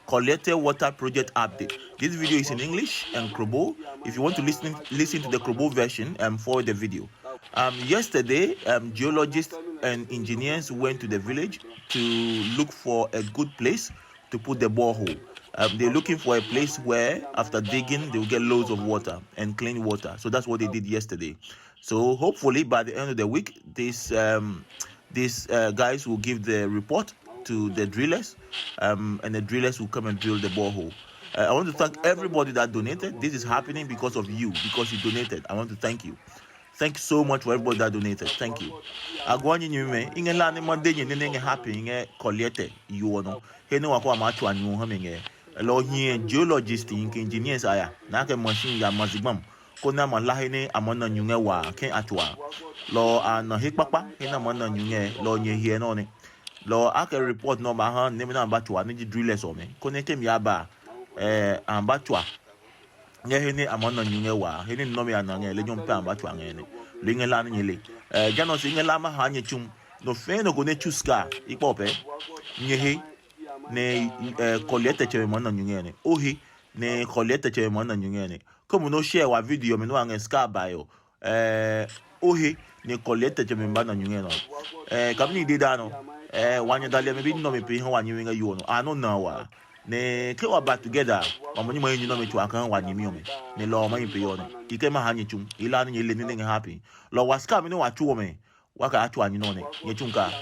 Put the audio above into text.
Korlieteh Water Project update. This video is in English and Krobo. If you want to listen to the Krobo version, forward the video. Yesterday, geologists and engineers went to the village to look for a good place to put the borehole. They're looking for a place where, after digging, they will get loads of water and clean water. So that's what they did yesterday. So hopefully, by the end of the week, these guys will give the report to the drillers, and the drillers will come and drill the borehole. I want to thank everybody that donated. This is happening because of you, because you donated. I want to thank you. Thank you so much for everybody that donated. Thank you. Agwani nyume ingela ni Monday nyenenge happy nge Korlieteh you know. Hene wako amachu anyu hamenge. Lo here geologists inke engineers aya. Na ke machine ya mazigbam. Kona malahene amana nyunge wa ken atwa. Lo na hikpapa hene amana nyunge lo nye here no ne. Lo ake report no ba han nemi na batwa ni drillers o me. Kone kem ya ba ambatwa. Hene amana nyunge wa hene no me anange le jompe ambatwa ngene. Lingela ni nyele. Jano singela ma hanye chum no fe no go ne chuska ipope. Nyehe ne Korlieteh chewe mona nyungene. Ohi ne Korlieteh chewe mona nyungene. Comme no share wa video me no ange ska bayo. Ohi ne Korlieteh chewe mona nyungene. Kamni didano. Wanya dalia me bi no me pe ho wanyinga yo no. Ano na wa. Ne ke wa back together. Mamoni mo yin no me tu akan wanyimi o me. Ne lo ma yin pe yo ne. Ike ma hanye chum. Ila ni nyele ni happy. Lo waska me no wa chu o me. Waka atu anyi no ne. Nye chunka.